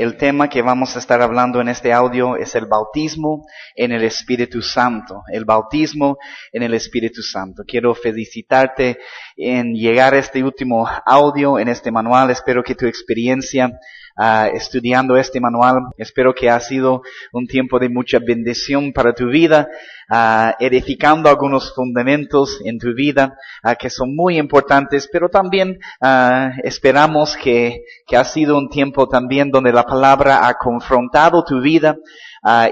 el tema que vamos a estar hablando en este audio es el bautismo en el Espíritu Santo. El bautismo en el Espíritu Santo. Quiero felicitarte en llegar a este último audio en este manual. Espero que tu experiencia estudiando este manual, espero que ha sido un tiempo de mucha bendición para tu vida, edificando algunos fundamentos en tu vida que son muy importantes, pero también esperamos que ha sido un tiempo también donde la palabra ha confrontado tu vida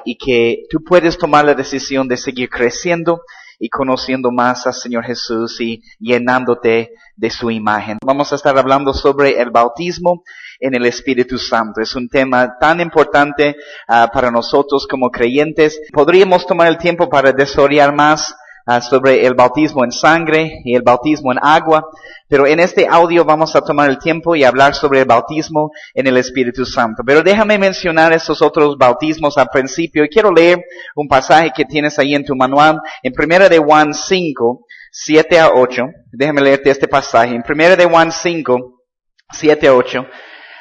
y que tú puedes tomar la decisión de seguir creciendo y conociendo más al Señor Jesús y llenándote de su imagen. Vamos a estar hablando sobre el bautismo en el Espíritu Santo. Es un tema tan importante para nosotros como creyentes. Podríamos tomar el tiempo para desarrollar más sobre el bautismo en sangre y el bautismo en agua, pero en este audio vamos a tomar el tiempo y hablar sobre el bautismo en el Espíritu Santo. Pero déjame mencionar esos otros bautismos al principio y quiero leer un pasaje que tienes ahí en tu manual, en 1 de Juan 5, 7 a 8. Déjame leerte este pasaje. En 1 de Juan 5, 7 a 8.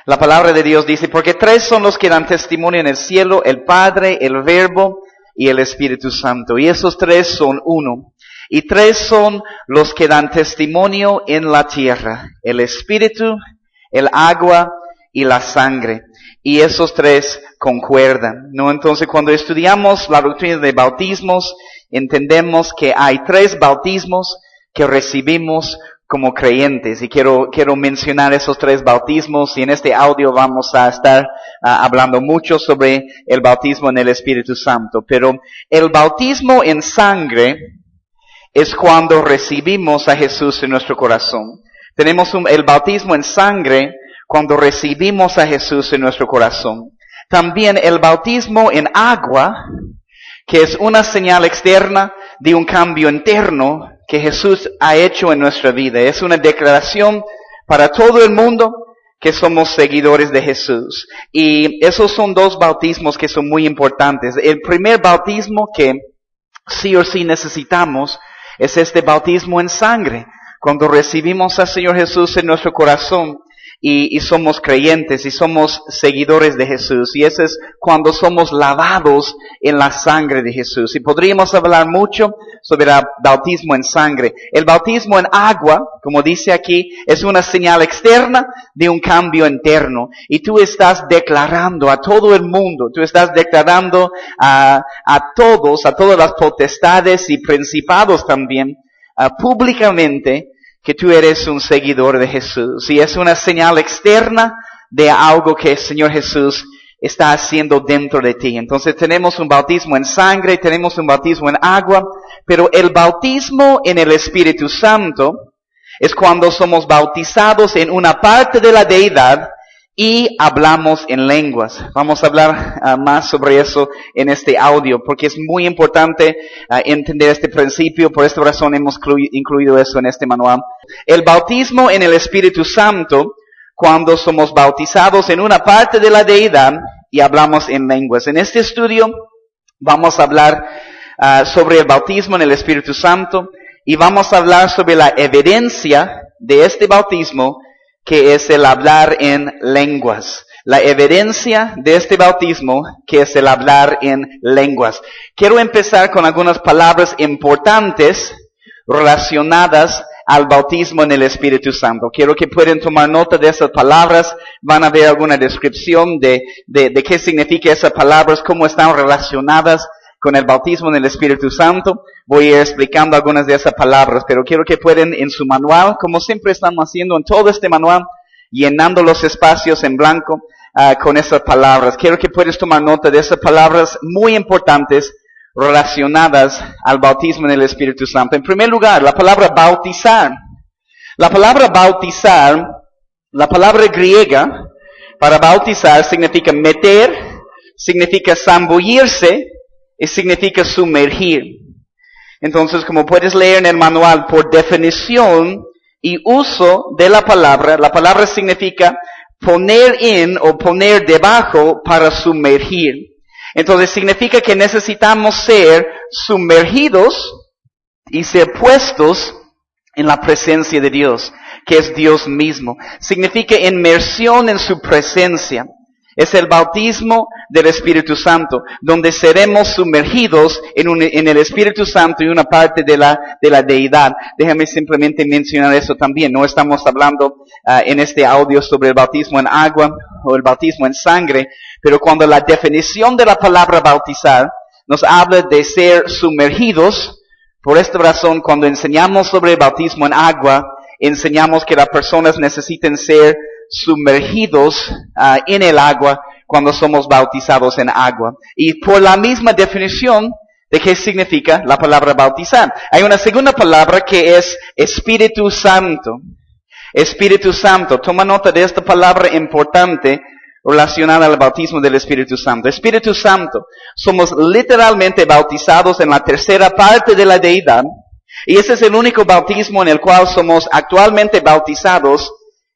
La palabra de Dios dice, porque tres son los que dan testimonio en el cielo, el Padre, el Verbo y el Espíritu Santo. Y esos tres son uno. Y tres son los que dan testimonio en la tierra, el Espíritu, el agua y la sangre. Y esos tres concuerdan, ¿no? Entonces, cuando estudiamos la doctrina de bautismos, entendemos que hay tres bautismos que recibimos como creyentes, y quiero mencionar esos tres bautismos, y en este audio vamos a estar hablando mucho sobre el bautismo en el Espíritu Santo. Pero el bautismo en sangre es cuando recibimos a Jesús en nuestro corazón. Tenemos el bautismo en sangre cuando recibimos a Jesús en nuestro corazón. También el bautismo en agua, que es una señal externa de un cambio interno que Jesús ha hecho en nuestra vida. Es una declaración para todo el mundo que somos seguidores de Jesús. Y esos son dos bautismos que son muy importantes. El primer bautismo que sí o sí necesitamos es este bautismo en sangre, cuando recibimos al Señor Jesús en nuestro corazón y somos creyentes y somos seguidores de Jesús. Y ese es cuando somos lavados en la sangre de Jesús. Y podríamos hablar mucho sobre el bautismo en sangre. El bautismo en agua, como dice aquí, es una señal externa de un cambio interno. Y tú estás declarando a todo el mundo, tú estás declarando a todas las potestades y principados también, públicamente, que tú eres un seguidor de Jesús. Y es una señal externa de algo que el Señor Jesús está haciendo dentro de ti. Entonces tenemos un bautismo en sangre, tenemos un bautismo en agua, pero el bautismo en el Espíritu Santo es cuando somos bautizados en una parte de la deidad y hablamos en lenguas. Vamos a hablar más sobre eso en este audio, porque es muy importante entender este principio. Por esta razón hemos incluido eso en este manual. El bautismo en el Espíritu Santo, cuando somos bautizados en una parte de la deidad y hablamos en lenguas. En este estudio vamos a hablar sobre el bautismo en el Espíritu Santo y vamos a hablar sobre la evidencia de este bautismo, que es el hablar en lenguas. La evidencia de este bautismo, que es el hablar en lenguas. Quiero empezar con algunas palabras importantes relacionadas al bautismo en el Espíritu Santo. Quiero que puedan tomar nota de esas palabras. Van a ver alguna descripción de qué significa esas palabras, cómo están relacionadas con el bautismo en el Espíritu Santo. Voy a ir explicando algunas de esas palabras, pero quiero que puedan en su manual, como siempre estamos haciendo en todo este manual, llenando los espacios en blanco con esas palabras. Quiero que puedas tomar nota de esas palabras muy importantes relacionadas al bautismo en el Espíritu Santo. En primer lugar, la palabra bautizar. La palabra bautizar, la palabra griega para bautizar significa meter, significa zambullirse, y significa sumergir. Entonces, como puedes leer en el manual, por definición y uso de la palabra significa poner en o poner debajo para sumergir. Entonces, significa que necesitamos ser sumergidos y ser puestos en la presencia de Dios, que es Dios mismo. Significa inmersión en su presencia. Es el bautismo del Espíritu Santo, donde seremos sumergidos en el Espíritu Santo y una parte de la deidad. Déjame simplemente mencionar eso también. No estamos hablando en este audio sobre el bautismo en agua o el bautismo en sangre, pero cuando la definición de la palabra bautizar nos habla de ser sumergidos, por esta razón, cuando enseñamos sobre el bautismo en agua, enseñamos que las personas necesitan ser sumergidos en el agua cuando somos bautizados en agua. Y por la misma definición de qué significa la palabra bautizar. Hay una segunda palabra que es Espíritu Santo. Espíritu Santo. Toma nota de esta palabra importante relacionada al bautismo del Espíritu Santo. Espíritu Santo. Somos literalmente bautizados en la tercera parte de la deidad. Y ese es el único bautismo en el cual somos actualmente bautizados.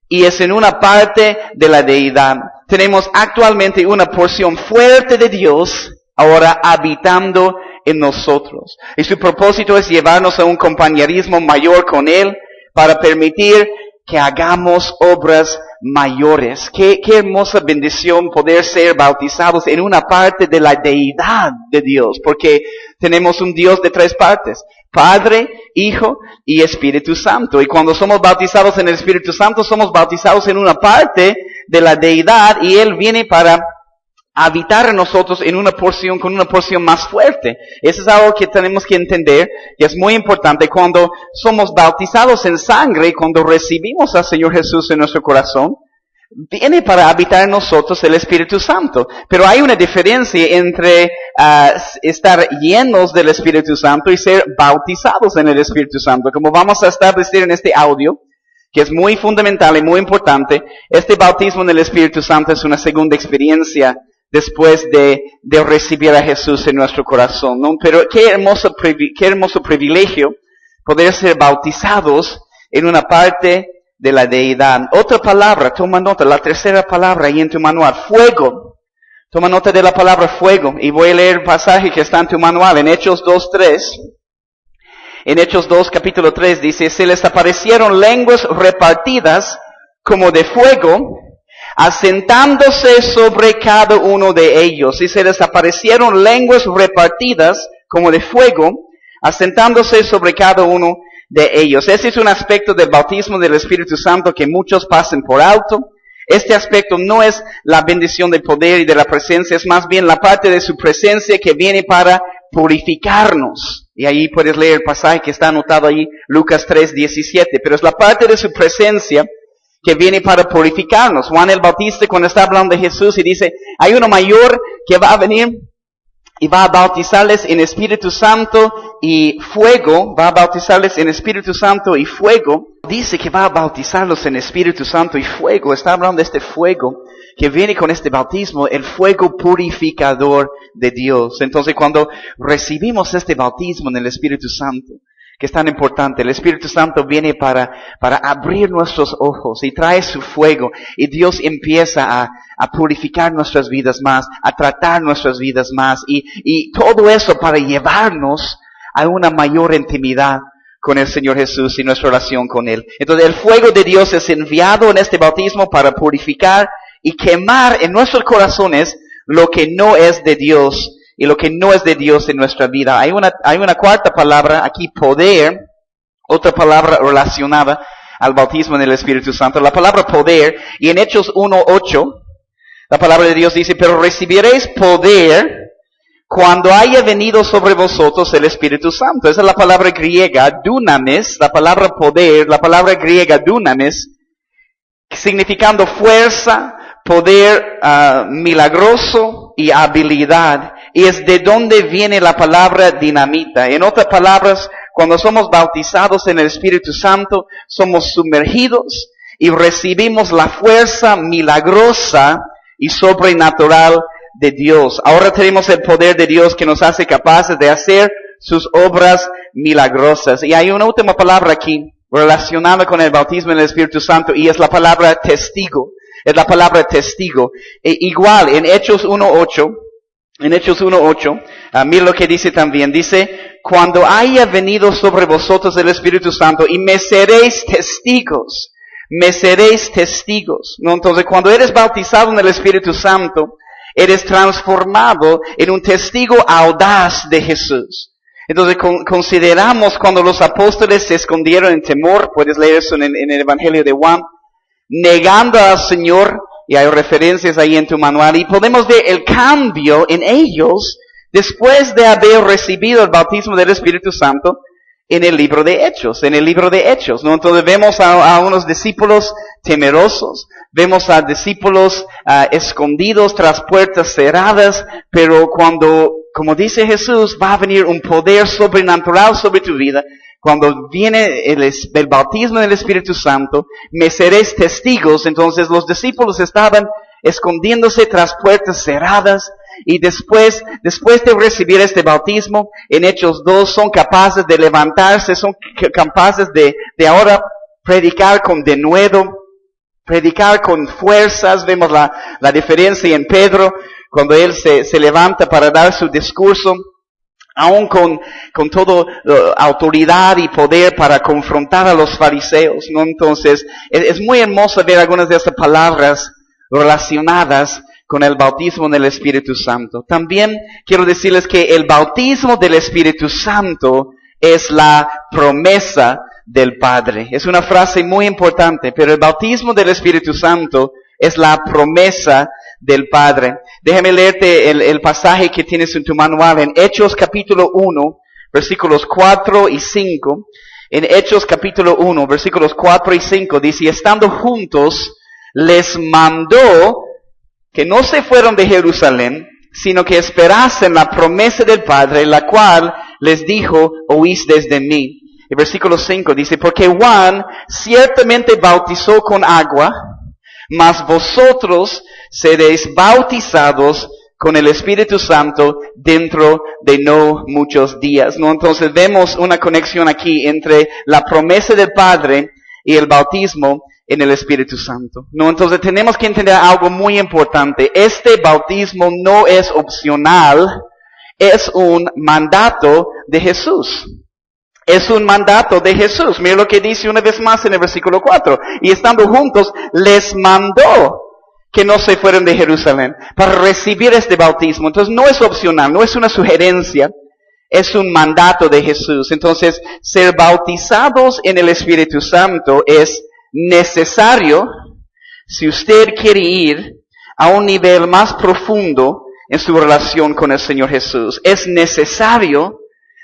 Y es en una parte de la deidad. Tenemos actualmente una porción fuerte de Dios ahora habitando en nosotros. Y su propósito es llevarnos a un compañerismo mayor con Él para permitir que hagamos obras mayores. Qué hermosa bendición poder ser bautizados en una parte de la deidad de Dios, porque tenemos un Dios de tres partes: Padre, Hijo y Espíritu Santo. Y cuando somos bautizados en el Espíritu Santo, somos bautizados en una parte de la deidad y Él viene para habitar en nosotros con una porción más fuerte. Eso es algo que tenemos que entender, que es muy importante. Cuando somos bautizados en sangre, cuando recibimos al Señor Jesús en nuestro corazón, viene para habitar en nosotros el Espíritu Santo. Pero hay una diferencia entre estar llenos del Espíritu Santo y ser bautizados en el Espíritu Santo. Como vamos a establecer en este audio, que es muy fundamental y muy importante, este bautismo en el Espíritu Santo es una segunda experiencia después de recibir a Jesús en nuestro corazón, ¿no? Pero qué hermoso privilegio poder ser bautizados en una parte de la deidad. Otra palabra, toma nota, la tercera palabra ahí en tu manual: fuego. Toma nota de la palabra fuego. Y voy a leer el pasaje que está en tu manual, en Hechos 2:3. En Hechos 2, capítulo 3, dice: se les aparecieron lenguas repartidas como de fuego, asentándose sobre cada uno de ellos. Y se les aparecieron lenguas repartidas como de fuego, asentándose sobre cada uno de ellos. Ese es un aspecto del bautismo del Espíritu Santo que muchos pasan por alto. Este aspecto no es la bendición del poder y de la presencia, es más bien la parte de su presencia que viene para purificarnos. Y ahí puedes leer el pasaje que está anotado ahí, Lucas 3:17. Pero es la parte de su presencia que viene para purificarnos. Juan el Bautista, cuando está hablando de Jesús, y dice: hay uno mayor que va a venir y va a bautizarles en Espíritu Santo y fuego. Va a bautizarles en Espíritu Santo y fuego. Dice que va a bautizarlos en Espíritu Santo y fuego. Está hablando de este fuego que viene con este bautismo, el fuego purificador de Dios. Entonces, cuando recibimos este bautismo en el Espíritu Santo, que es tan importante, el Espíritu Santo viene para abrir nuestros ojos y trae su fuego, y Dios empieza a purificar nuestras vidas más, a tratar nuestras vidas más, y todo eso para llevarnos a una mayor intimidad con el Señor Jesús y nuestra relación con Él. Entonces, el fuego de Dios es enviado en este bautismo para purificar y quemar en nuestros corazones lo que no es de Dios y lo que no es de Dios en nuestra vida. Hay una cuarta palabra aquí: poder, otra palabra relacionada al bautismo en el Espíritu Santo, la palabra poder. Y en Hechos 1:8, la palabra de Dios dice: pero recibiréis poder cuando haya venido sobre vosotros el Espíritu Santo. Esa es la palabra griega, dunamis, la palabra poder, la palabra griega dunamis, significando fuerza, poder milagroso y habilidad. Y es de donde viene la palabra dinamita. En otras palabras, cuando somos bautizados en el Espíritu Santo, somos sumergidos y recibimos la fuerza milagrosa y sobrenatural de Dios. Ahora tenemos el poder de Dios que nos hace capaces de hacer sus obras milagrosas. Y hay una última palabra aquí relacionada con el bautismo en el Espíritu Santo, y es la palabra testigo. Es la palabra testigo. Igual, en Hechos 1:8, mira lo que dice también. Dice: cuando haya venido sobre vosotros el Espíritu Santo, y me seréis testigos. me seréis testigos, ¿no? Entonces, cuando eres bautizado en el Espíritu Santo, eres transformado en un testigo audaz de Jesús. Entonces, consideramos cuando los apóstoles se escondieron en temor, puedes leer eso en el Evangelio de Juan, negando al Señor, y hay referencias ahí en tu manual, y podemos ver el cambio en ellos después de haber recibido el bautismo del Espíritu Santo en el libro de Hechos, ¿no? Entonces vemos a unos discípulos temerosos, vemos a discípulos escondidos tras puertas cerradas, pero cuando, como dice Jesús, va a venir un poder sobrenatural sobre tu vida. Cuando viene el bautismo del Espíritu Santo, me seréis testigos. Entonces los discípulos estaban escondiéndose tras puertas cerradas, y después de recibir este bautismo, en Hechos 2, son capaces de levantarse, son capaces de ahora predicar con denuedo, predicar con fuerzas. Vemos la diferencia en Pedro, cuando él se levanta para dar su discurso, aún con toda autoridad y poder para confrontar a los fariseos, ¿no? Entonces, es muy hermoso ver algunas de estas palabras relacionadas con el bautismo del Espíritu Santo. También quiero decirles que el bautismo del Espíritu Santo es la promesa del Padre. Es una frase muy importante, pero el bautismo del Espíritu Santo es la promesa del Padre. Déjame leerte el pasaje que tienes en tu manual en Hechos capítulo 1, versículos 4 y 5. En Hechos capítulo 1, versículos 4 y 5 dice, estando juntos, les mandó que no se fueron de Jerusalén, sino que esperasen la promesa del Padre, la cual les dijo, oís desde mí. El versículo 5 dice, porque Juan ciertamente bautizó con agua, mas vosotros seréis bautizados con el Espíritu Santo dentro de no muchos días, ¿no? Entonces vemos una conexión aquí entre la promesa del Padre y el bautismo en el Espíritu Santo, ¿no? Entonces tenemos que entender algo muy importante. Este bautismo no es opcional, es un mandato de Jesús. Es un mandato de Jesús. Mira lo que dice una vez más en el versículo 4. Y estando juntos, les mandó que no se fueran de Jerusalén para recibir este bautismo. Entonces no es opcional, no es una sugerencia, es un mandato de Jesús. Entonces, ser bautizados en el Espíritu Santo es necesario si usted quiere ir a un nivel más profundo en su relación con el Señor Jesús. Es necesario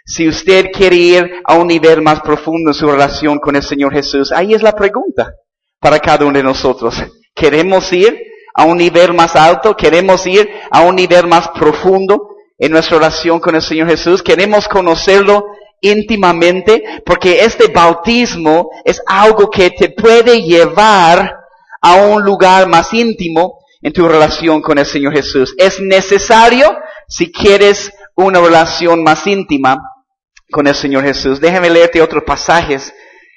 si usted quiere ir a un nivel más profundo en su relación con el Señor Jesús. Ahí es la pregunta para cada uno de nosotros. ¿Queremos ir a un nivel más alto? ¿Queremos ir a un nivel más profundo en nuestra relación con el Señor Jesús? ¿Queremos conocerlo íntimamente? Porque este bautismo es algo que te puede llevar a un lugar más íntimo en tu relación con el Señor Jesús. Es necesario si quieres una relación más íntima con el Señor Jesús. Déjame leerte otros pasajes.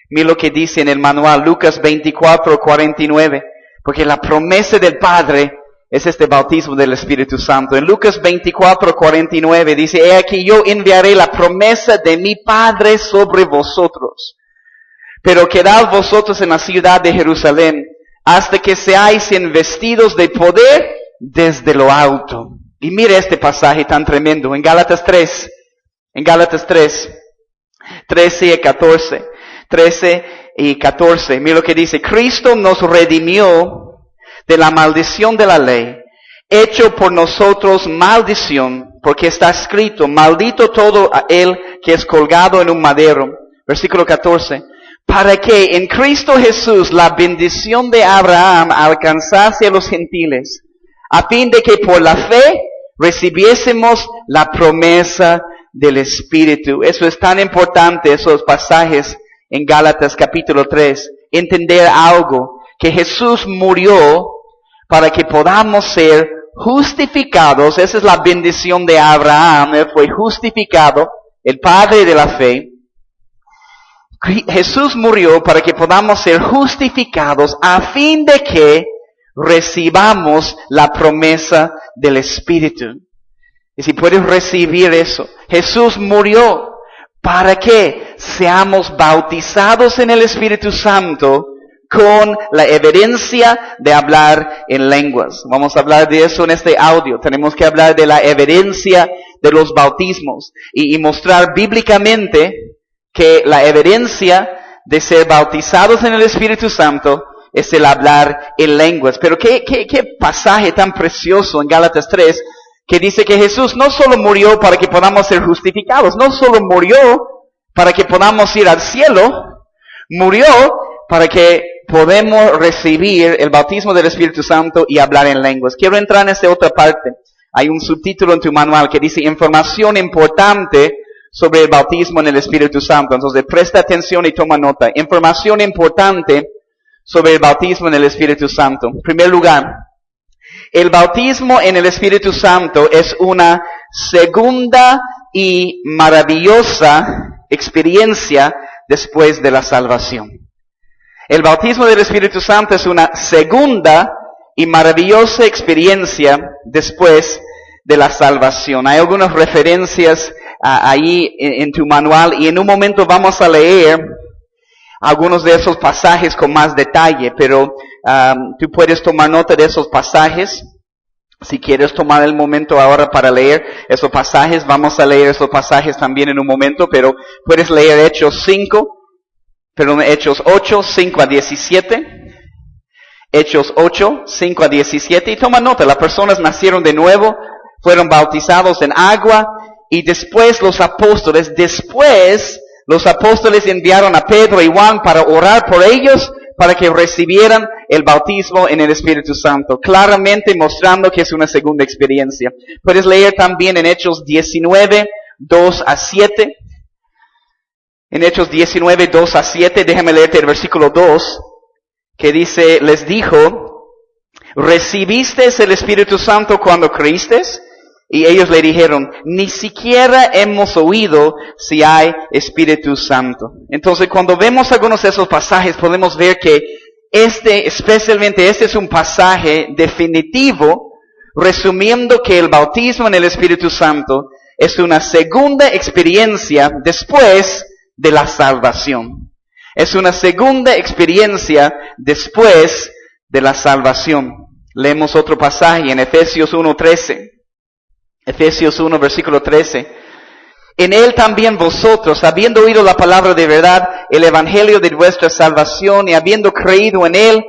Mira lo que dice en el manual, Lucas 24:49. Porque la promesa del Padre es este bautismo del Espíritu Santo. En Lucas 24:49 dice, he aquí yo enviaré la promesa de mi Padre sobre vosotros. Pero quedad vosotros en la ciudad de Jerusalén hasta que seáis investidos de poder desde lo alto. Y mire este pasaje tan tremendo en Gálatas 3, 13 y 14. Mira lo que dice, Cristo nos redimió de la maldición de la ley, hecho por nosotros maldición, porque está escrito, maldito todo el que es colgado en un madero. Versículo 14. Para que en Cristo Jesús la bendición de Abraham alcanzase a los gentiles, a fin de que por la fe recibiésemos la promesa del Espíritu. Eso es tan importante, esos pasajes en Gálatas capítulo 3. Entender algo, que Jesús murió para que podamos ser justificados. Esa es la bendición de Abraham. Él fue justificado, el padre de la fe. Jesús murió para que podamos ser justificados a fin de que recibamos la promesa del Espíritu. Y si puedes recibir eso, Jesús murió para que seamos bautizados en el Espíritu Santo con la evidencia de hablar en lenguas. Vamos a hablar de eso en este audio. Tenemos que hablar de la evidencia de los bautismos y mostrar bíblicamente que la evidencia de ser bautizados en el Espíritu Santo es el hablar en lenguas. Pero qué pasaje tan precioso en Gálatas 3, que dice que Jesús no solo murió para que podamos ser justificados, no solo murió para que podamos ir al cielo, murió para que podamos recibir el bautismo del Espíritu Santo y hablar en lenguas. Quiero entrar en esta otra parte. Hay un subtítulo en tu manual que dice información importante sobre el bautismo en el Espíritu Santo. Entonces presta atención y toma nota. Información importante sobre el bautismo en el Espíritu Santo. En primer lugar, el bautismo en el Espíritu Santo es una segunda y maravillosa experiencia después de la salvación. El bautismo del Espíritu Santo es una segunda y maravillosa experiencia después de la salvación. Hay algunas referencias ahí en tu manual y en un momento vamos a leer algunos de esos pasajes con más detalle, pero tú puedes tomar nota de esos pasajes. Si quieres tomar el momento ahora para leer esos pasajes, vamos a leer esos pasajes también en un momento, pero puedes leer Hechos 8, 5 a 17. Hechos 8, 5 a 17. Y toma nota, las personas nacieron de nuevo, fueron bautizados en agua, y después los apóstoles enviaron a Pedro y Juan para orar por ellos, para que recibieran el bautismo en el Espíritu Santo, claramente mostrando que es una segunda experiencia. Puedes leer también en Hechos 19, 2 a 7. En Hechos 19, 2 a 7, déjame leerte el versículo 2, que dice, les dijo, ¿recibisteis el Espíritu Santo cuando creísteis? Y ellos le dijeron, ni siquiera hemos oído si hay Espíritu Santo. Entonces, cuando vemos algunos de esos pasajes, podemos ver que especialmente este es un pasaje definitivo, resumiendo que el bautismo en el Espíritu Santo es una segunda experiencia después de la salvación. Es una segunda experiencia después de la salvación. Leemos otro pasaje en Efesios 1:13. Efesios 1, versículo 13. En él también vosotros, habiendo oído la palabra de verdad, el evangelio de vuestra salvación, y habiendo creído en él,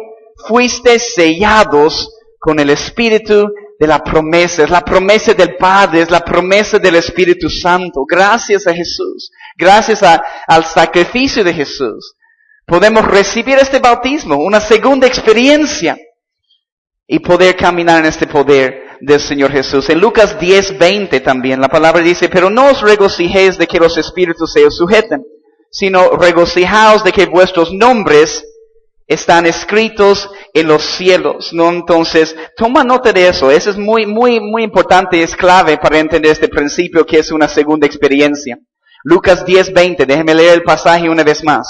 fuisteis sellados con el Espíritu de la promesa. Es la promesa del Padre, es la promesa del Espíritu Santo. Gracias a Jesús, gracias al sacrificio de Jesús, podemos recibir este bautismo, una segunda experiencia, y poder caminar en este poder del Señor Jesús. En Lucas 10:20 también la palabra dice, pero no os regocijéis de que los espíritus se os sujeten, sino regocijaos de que vuestros nombres están escritos en los cielos. ¿No? Entonces, toma nota de eso. Eso es muy importante y es clave para entender este principio que es una segunda experiencia. Lucas 10:20, déjeme leer el pasaje una vez más.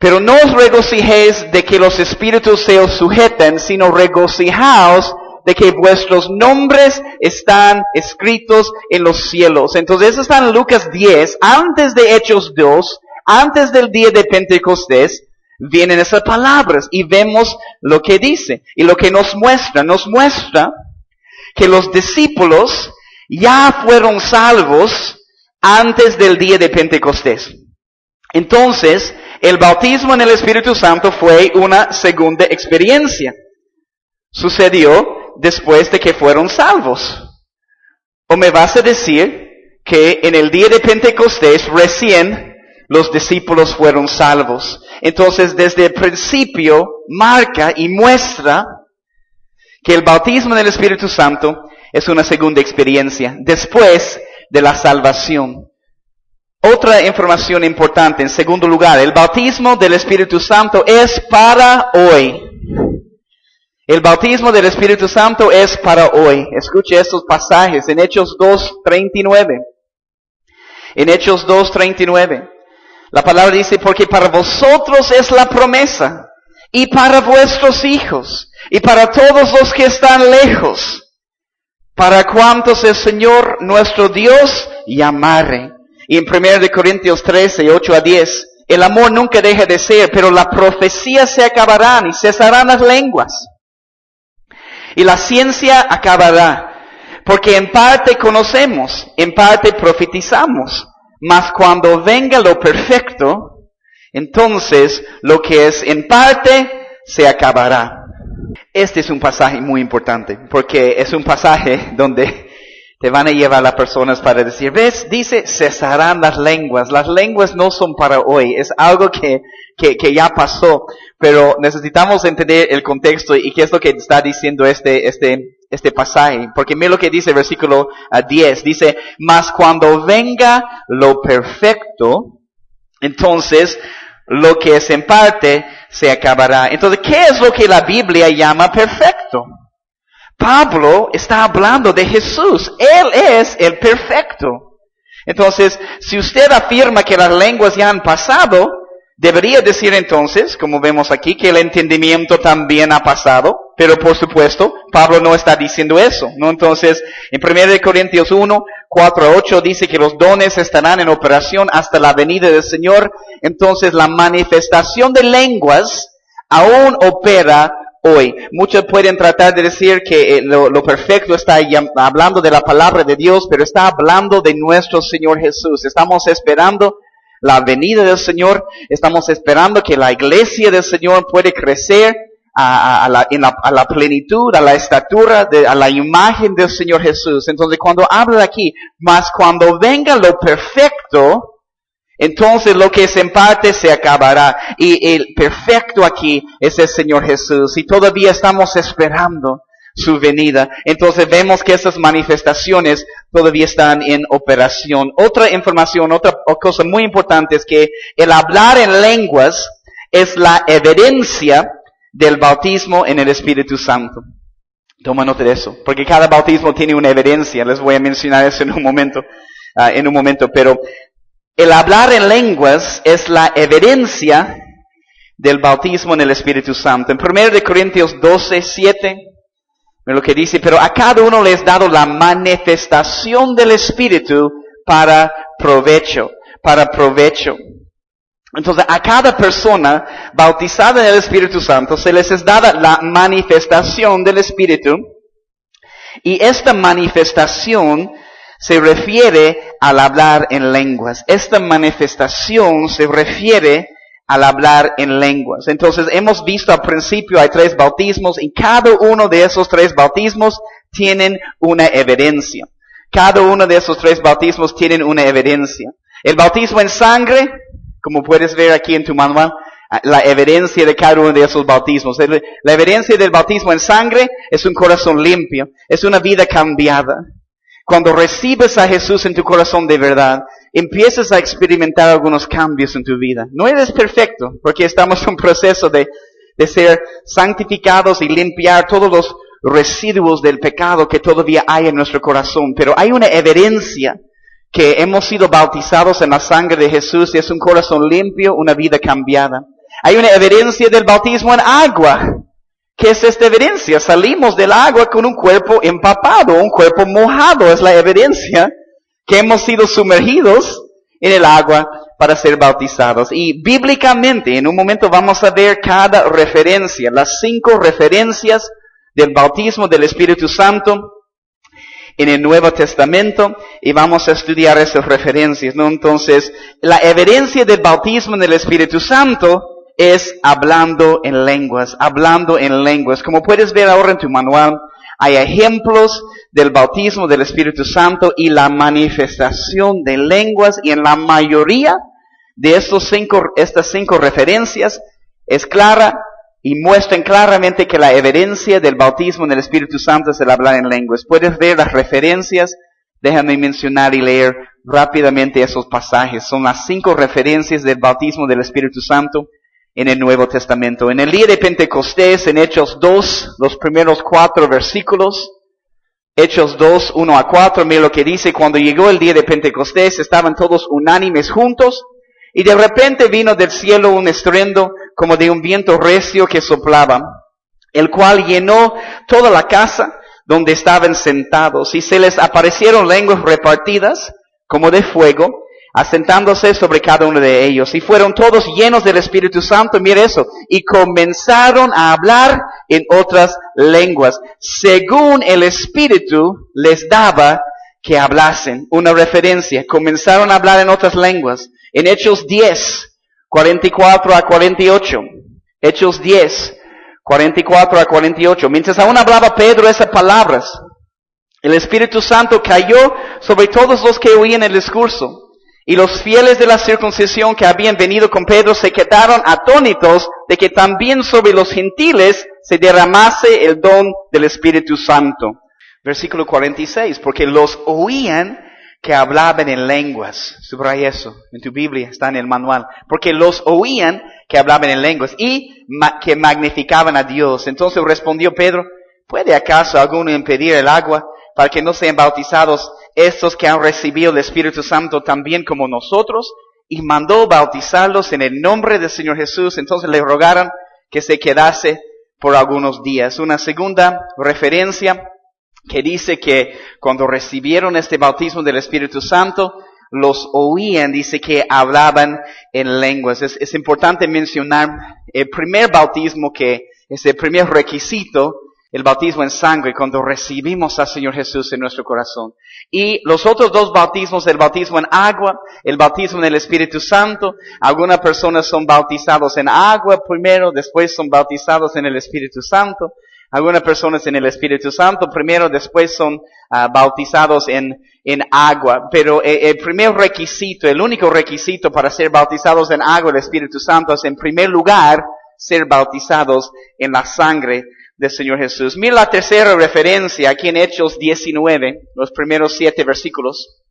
Pero no os regocijéis de que los espíritus se os sujeten, sino regocijaos de que vuestros nombres están escritos en los cielos. Entonces eso está en Lucas 10, antes de Hechos 2, antes del día de Pentecostés, vienen esas palabras y vemos lo que dice y lo que nos muestra que los discípulos ya fueron salvos antes del día de Pentecostés. Entonces, el bautismo en el Espíritu Santo fue una segunda experiencia. Sucedió después de que fueron salvos. ¿O me vas a decir que en el día de Pentecostés recién los discípulos fueron salvos? Entonces, desde el principio marca y muestra que el bautismo en el Espíritu Santo es una segunda experiencia después de la salvación. Otra información importante, en segundo lugar, el bautismo del Espíritu Santo es para hoy. El bautismo del Espíritu Santo es para hoy. Escuche estos pasajes en Hechos 2:39. En Hechos 2:39, la palabra dice, porque para vosotros es la promesa, y para vuestros hijos, y para todos los que están lejos, para cuantos el Señor nuestro Dios llamare. Y en 1 Corintios 13, 8 a 10, El amor nunca deja de ser, pero la profecía se acabarán y cesarán las lenguas. Y la ciencia acabará. Porque en parte conocemos, en parte profetizamos. Mas cuando venga lo perfecto, entonces lo que es en parte se acabará. Este es un pasaje muy importante, porque es un pasaje donde te van a llevar las personas para decir, ¿ves? Dice, cesarán las lenguas. Las lenguas no son para hoy, es algo que ya pasó, pero necesitamos entender el contexto y qué es lo que está diciendo este pasaje. Porque mira lo que dice el versículo 10, dice, mas cuando venga lo perfecto, entonces lo que es en parte se acabará. Entonces, ¿qué es lo que la Biblia llama perfecto? Pablo está hablando de Jesús. Él es el perfecto. Entonces, si usted afirma que las lenguas ya han pasado, debería decir entonces, como vemos aquí, que el entendimiento también ha pasado. Pero por supuesto, Pablo no está diciendo eso, ¿no? Entonces, en 1 Corintios 1, 4 a 8 dice que los dones estarán en operación hasta la venida del Señor. Entonces, la manifestación de lenguas aún opera hoy. Muchos pueden tratar de decir que lo perfecto está hablando de la palabra de Dios, pero está hablando de nuestro Señor Jesús. Estamos esperando la venida del Señor, estamos esperando que la iglesia del Señor puede crecer a la plenitud, a la estatura, a la imagen del Señor Jesús. Entonces cuando habla aquí, mas cuando venga lo perfecto, entonces lo que es en parte se acabará. Y el perfecto aquí es el Señor Jesús. Y todavía estamos esperando su venida. Entonces vemos que esas manifestaciones todavía están en operación. Otra información, otra cosa muy importante es que el hablar en lenguas es la evidencia del bautismo en el Espíritu Santo. Toma nota de eso, porque cada bautismo tiene una evidencia. Les voy a mencionar eso en un momento, pero el hablar en lenguas es la evidencia del bautismo en el Espíritu Santo. En 1 Corintios 12, 7, lo que dice, pero a cada uno le es dado la manifestación del Espíritu para provecho. Entonces, a cada persona bautizada en el Espíritu Santo se les es dada la manifestación del Espíritu. Y esta manifestación se refiere al hablar en lenguas. Esta manifestación se refiere al hablar en lenguas. Entonces, hemos visto al principio hay 3 bautismos y cada uno de esos 3 bautismos tienen una evidencia. Cada uno de esos 3 bautismos tienen una evidencia. El bautismo en sangre, como puedes ver aquí en tu manual, la evidencia de cada uno de esos bautismos. La evidencia del bautismo en sangre es un corazón limpio, es una vida cambiada. Cuando recibes a Jesús en tu corazón de verdad, empiezas a experimentar algunos cambios en tu vida. No eres perfecto, porque estamos en un proceso de ser santificados y limpiar todos los residuos del pecado que todavía hay en nuestro corazón. Pero hay una evidencia que hemos sido bautizados en la sangre de Jesús y es un corazón limpio, una vida cambiada. Hay una evidencia del bautismo en agua. ¿Qué es esta evidencia? Salimos del agua con un cuerpo empapado, un cuerpo mojado. Es la evidencia que hemos sido sumergidos en el agua para ser bautizados. Y bíblicamente, en un momento vamos a ver cada referencia, las 5 referencias del bautismo del Espíritu Santo en el Nuevo Testamento, y vamos a estudiar esas referencias, ¿no? Entonces, la evidencia del bautismo en el Espíritu Santo es hablando en lenguas. Como puedes ver ahora en tu manual, hay ejemplos del bautismo del Espíritu Santo y la manifestación de lenguas, y en la mayoría de estas 5 referencias es clara y muestran claramente que la evidencia del bautismo en el Espíritu Santo es el hablar en lenguas. Puedes ver las referencias. Déjame mencionar y leer rápidamente esos pasajes. Son las 5 referencias del bautismo del Espíritu Santo en el Nuevo Testamento. En el día de Pentecostés, en Hechos 2, los primeros 4 versículos, Hechos 2, 1 a 4, mira lo que dice: cuando llegó el día de Pentecostés, estaban todos unánimes juntos, y de repente vino del cielo un estruendo como de un viento recio que soplaba, el cual llenó toda la casa donde estaban sentados, y se les aparecieron lenguas repartidas como de fuego, asentándose sobre cada uno de ellos. Y fueron todos llenos del Espíritu Santo, mire eso, y comenzaron a hablar en otras lenguas, según el Espíritu les daba que hablasen. Una referencia, comenzaron a hablar en otras lenguas. En Hechos 10, 44 a 48. Hechos 10, 44 a 48. Mientras aún hablaba Pedro esas palabras, el Espíritu Santo cayó sobre todos los que oían el discurso. Y los fieles de la circuncisión que habían venido con Pedro se quedaron atónitos de que también sobre los gentiles se derramase el don del Espíritu Santo. Versículo 46, porque los oían que hablaban en lenguas. Subraya eso, en tu Biblia está en el manual. Porque los oían que hablaban en lenguas y que magnificaban a Dios. Entonces respondió Pedro, ¿puede acaso alguno impedir el agua para que no sean bautizados estos que han recibido el Espíritu Santo también como nosotros? Y mandó bautizarlos en el nombre del Señor Jesús. Entonces le rogaron que se quedase por algunos días. Una segunda referencia que dice que cuando recibieron este bautismo del Espíritu Santo, los oían, dice que hablaban en lenguas. Es importante mencionar el primer bautismo, que es el primer requisito, el bautismo en sangre, cuando recibimos al Señor Jesús en nuestro corazón. Y los otros dos bautismos, el bautismo en agua, el bautismo en el Espíritu Santo. Algunas personas son bautizados en agua primero, después son bautizados en el Espíritu Santo. Algunas personas en el Espíritu Santo primero, después son bautizados en agua. Pero el primer requisito, el único requisito para ser bautizados en agua del Espíritu Santo es en primer lugar ser bautizados en la sangre del Señor Jesús. Mira la tercera referencia aquí en Hechos 19, los primeros 7 versículos.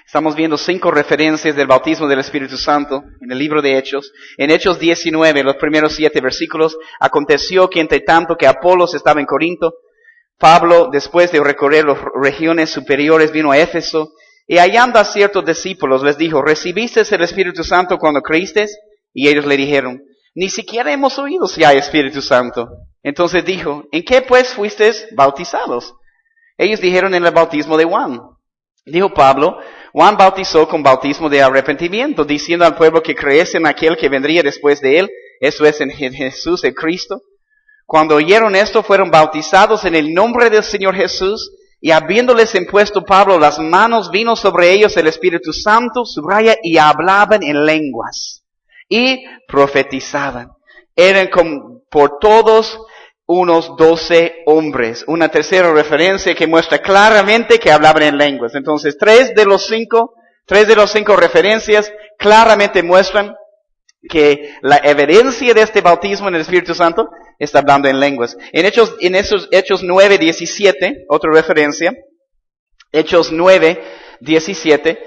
Estamos viendo 5 referencias del bautismo del Espíritu Santo en el libro de Hechos. En Hechos 19, los primeros 7 versículos, aconteció que entre tanto que Apolos estaba en Corinto, Pablo, después de recorrer las regiones superiores, vino a Éfeso, y hallando a ciertos discípulos, les dijo, ¿recibiste el Espíritu Santo cuando creíste? Y ellos le dijeron, ni siquiera hemos oído si hay Espíritu Santo. Entonces dijo, ¿en qué pues fuisteis bautizados? Ellos dijeron en el bautismo de Juan. Dijo Pablo, Juan bautizó con bautismo de arrepentimiento, diciendo al pueblo que creyese en aquel que vendría después de él, eso es en Jesús el Cristo. Cuando oyeron esto, fueron bautizados en el nombre del Señor Jesús, y habiéndoles impuesto Pablo las manos, vino sobre ellos el Espíritu Santo, subraya, y hablaban en lenguas, y profetizaban. Eran por todos unos 12 hombres. Una tercera referencia que muestra claramente que hablaban en lenguas. Entonces, tres de los cinco referencias claramente muestran que la evidencia de este bautismo en el Espíritu Santo está hablando en lenguas. En Hechos 9:17, otra referencia. Hechos 9:17,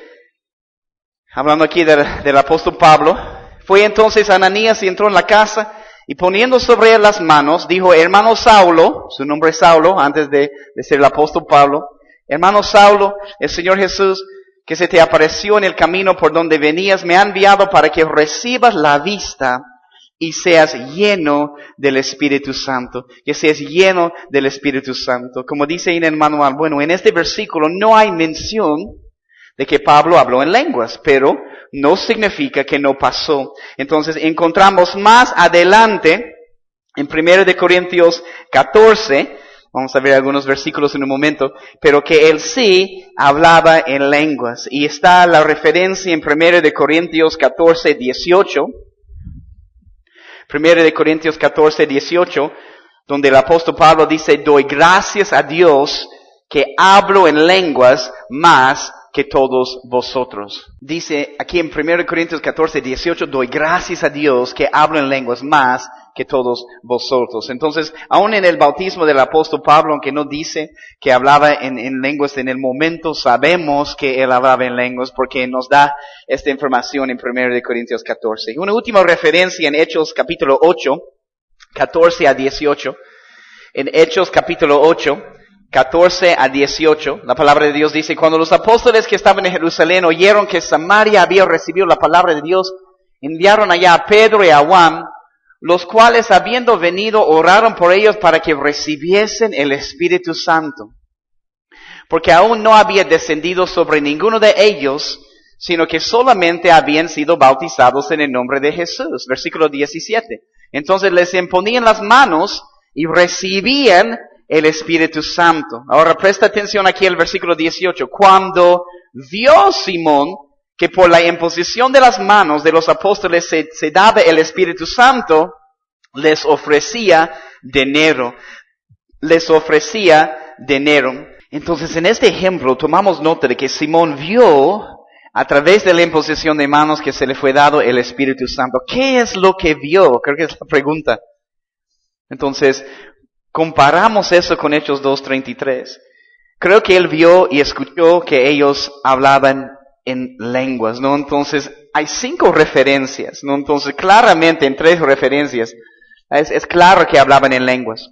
hablando aquí del apóstol Pablo. Fue entonces Ananías y entró en la casa, y poniendo sobre él las manos, dijo, hermano Saulo, su nombre es Saulo, antes de ser el apóstol Pablo, hermano Saulo, el Señor Jesús, que se te apareció en el camino por donde venías, me ha enviado para que recibas la vista y seas lleno del Espíritu Santo. Que seas lleno del Espíritu Santo. Como dice en el manual, bueno, en este versículo no hay mención de que Pablo habló en lenguas, pero no significa que no pasó. Entonces encontramos más adelante, en 1 Corintios 14, vamos a ver algunos versículos en un momento, pero que él sí hablaba en lenguas. Y está la referencia en 1 Corintios 14, 18. 1 Corintios 14, 18, donde el apóstol Pablo dice, doy gracias a Dios que hablo en lenguas más que todos vosotros. Dice aquí en 1 Corintios 14, 18, doy gracias a Dios que hablo en lenguas más que todos vosotros. Entonces, aún en el bautismo del apóstol Pablo, aunque no dice que hablaba en lenguas en el momento, sabemos que él hablaba en lenguas porque nos da esta información en 1 Corintios 14. Una última referencia en Hechos capítulo 8, 14 a 18. En Hechos capítulo 8, 14 a 18, la palabra de Dios dice, cuando los apóstoles que estaban en Jerusalén oyeron que Samaria había recibido la palabra de Dios, enviaron allá a Pedro y a Juan, los cuales habiendo venido oraron por ellos para que recibiesen el Espíritu Santo, porque aún no había descendido sobre ninguno de ellos, sino que solamente habían sido bautizados en el nombre de Jesús. Versículo 17. Entonces les imponían las manos y recibían el Espíritu Santo. Ahora presta atención aquí al versículo 18. Cuando vio Simón que por la imposición de las manos de los apóstoles se daba el Espíritu Santo, les ofrecía dinero. Les ofrecía dinero. Entonces en este ejemplo tomamos nota de que Simón vio a través de la imposición de manos que se le fue dado el Espíritu Santo. ¿Qué es lo que vio? Creo que es la pregunta. Entonces, comparamos eso con Hechos 2:33. Creo que él vio y escuchó que ellos hablaban en lenguas, ¿no? Entonces, hay 5 referencias, ¿no? Entonces, claramente en 3 referencias, es claro que hablaban en lenguas.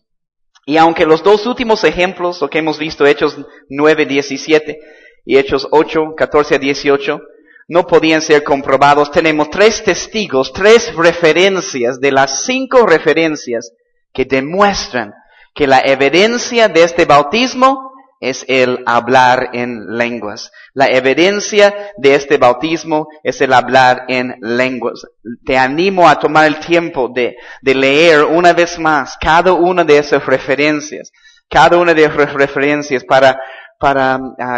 Y aunque los 2 últimos ejemplos, lo que hemos visto, Hechos 9:17 y Hechos 8:14-18, no podían ser comprobados, tenemos 3 testigos, 3 referencias de las 5 referencias que demuestran que la evidencia de este bautismo es el hablar en lenguas. La evidencia de este bautismo es el hablar en lenguas. Te animo a tomar el tiempo de leer una vez más cada una de esas referencias, para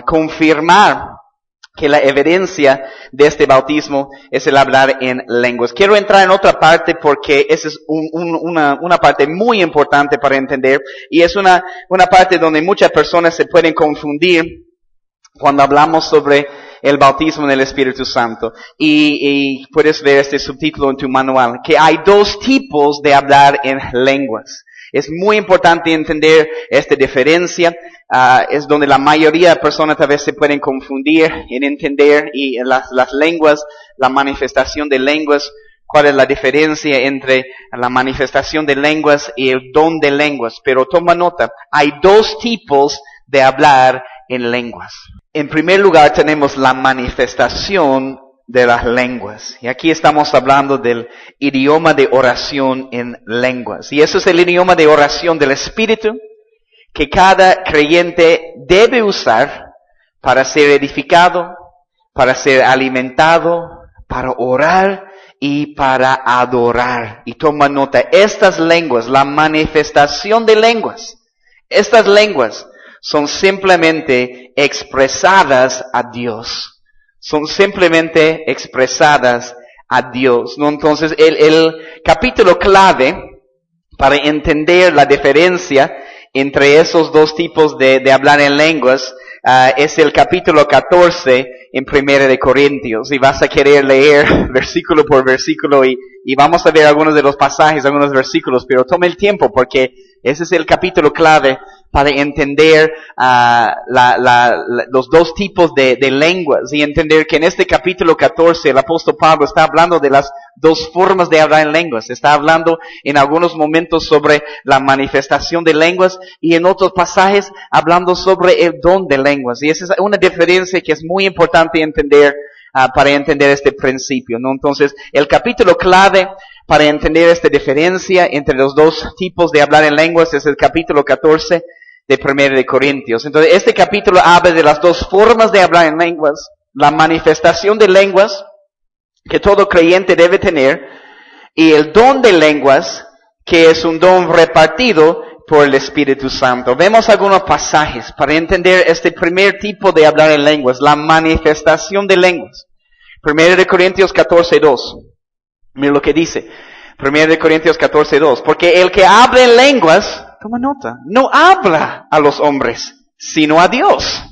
confirmar que la evidencia de este bautismo es el hablar en lenguas. Quiero entrar en otra parte porque esa es una parte muy importante para entender, y es una parte donde muchas personas se pueden confundir cuando hablamos sobre el bautismo en el Espíritu Santo. Y puedes ver este subtítulo en tu manual, que hay 2 tipos de hablar en lenguas. Es muy importante entender esta diferencia. Es donde la mayoría de personas tal vez se pueden confundir en entender, y las lenguas, la manifestación de lenguas, cuál es la diferencia entre la manifestación de lenguas y el don de lenguas. Pero toma nota, hay 2 tipos de hablar en lenguas. En primer lugar tenemos la manifestación de las lenguas. Y aquí estamos hablando del idioma de oración en lenguas. Y eso es el idioma de oración del Espíritu que cada creyente debe usar para ser edificado, para ser alimentado, para orar y para adorar. Y toma nota, estas lenguas, la manifestación de lenguas, estas lenguas son simplemente expresadas a Dios. Son simplemente expresadas a Dios, ¿no? Entonces, el capítulo clave para entender la diferencia entre esos 2 tipos de hablar en lenguas es el capítulo 14 en 1 de Corintios. Y vas a querer leer versículo por versículo y vamos a ver algunos de los pasajes, algunos versículos, pero toma el tiempo porque ese es el capítulo clave para entender los 2 tipos de lenguas, y entender que en este capítulo 14 el apóstol Pablo está hablando de las 2 formas de hablar en lenguas. Está hablando en algunos momentos sobre la manifestación de lenguas y en otros pasajes hablando sobre el don de lenguas. Y esa es una diferencia que es muy importante entender para entender este principio, ¿no? Entonces, el capítulo clave para entender esta diferencia entre los 2 tipos de hablar en lenguas es el capítulo 14 de 1 de Corintios. Entonces, este capítulo habla de las 2 formas de hablar en lenguas, la manifestación de lenguas que todo creyente debe tener, y el don de lenguas, que es un don repartido por el Espíritu Santo. Vemos algunos pasajes para entender este primer tipo de hablar en lenguas, la manifestación de lenguas. 1 de Corintios 14:2. Mira lo que dice. 1 de Corintios 14:2. Porque el que habla en lenguas, toma nota, no habla a los hombres, sino a Dios.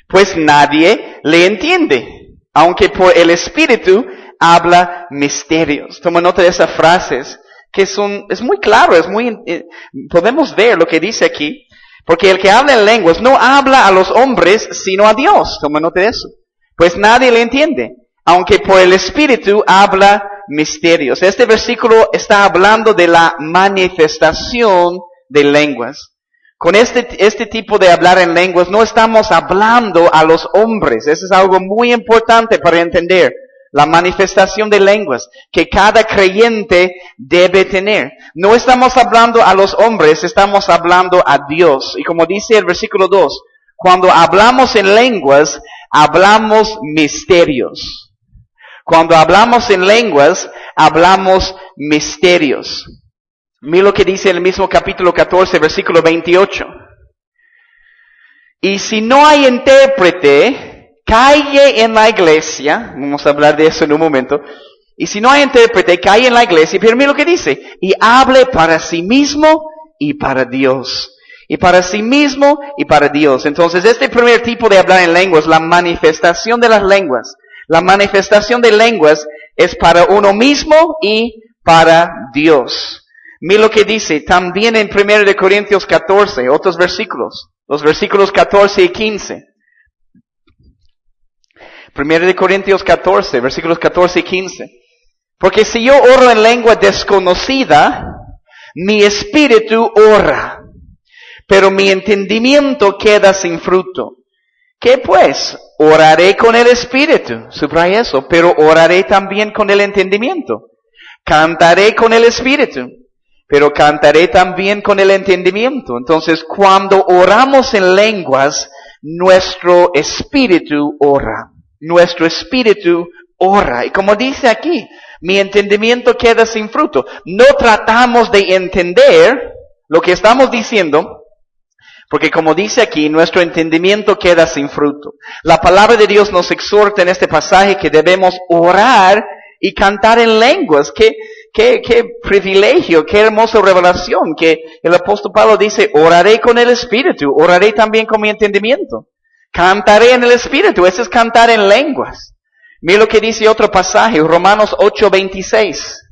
Pues nadie le entiende, aunque por el Espíritu habla misterios. Toma nota de esas frases, que es muy claro, podemos ver lo que dice aquí. Porque el que habla en lenguas no habla a los hombres, sino a Dios. Toma nota de eso. Pues nadie le entiende, aunque por el Espíritu habla misterios. Este versículo está hablando de la manifestación de lenguas. Con este tipo de hablar en lenguas no estamos hablando a los hombres. Eso es algo muy importante para entender. La manifestación de lenguas que cada creyente debe tener. No estamos hablando a los hombres, estamos hablando a Dios. Y como dice el versículo 2, cuando hablamos en lenguas, hablamos misterios. Cuando hablamos en lenguas, hablamos misterios. Mira lo que dice en el mismo capítulo 14, versículo 28. Y si no hay intérprete, calle en la iglesia. Vamos a hablar de eso en un momento. Y si no hay intérprete, calle en la iglesia. Pero mira lo que dice. Y hable para sí mismo y para Dios. Y para sí mismo y para Dios. Entonces, este primer tipo de hablar en lenguas, la manifestación de las lenguas. La manifestación de lenguas es para uno mismo y para Dios. Mira lo que dice también en 1 Corintios 14, otros versículos. Los versículos 14 y 15. 1 Corintios 14, versículos 14 y 15. Porque si yo oro en lengua desconocida, mi espíritu ora, pero mi entendimiento queda sin fruto. ¿Qué pues? Oraré con el espíritu, subraya eso, pero oraré también con el entendimiento. Cantaré con el espíritu, pero cantaré también con el entendimiento. Entonces, cuando oramos en lenguas, nuestro espíritu ora. Nuestro espíritu ora. Y como dice aquí, mi entendimiento queda sin fruto. No tratamos de entender lo que estamos diciendo, porque como dice aquí, nuestro entendimiento queda sin fruto. La palabra de Dios nos exhorta en este pasaje que debemos orar y cantar en lenguas. Qué privilegio, qué hermosa revelación que el apóstol Pablo dice, oraré con el Espíritu, oraré también con mi entendimiento. Cantaré en el Espíritu, eso es cantar en lenguas. Mira lo que dice otro pasaje, Romanos 8:26.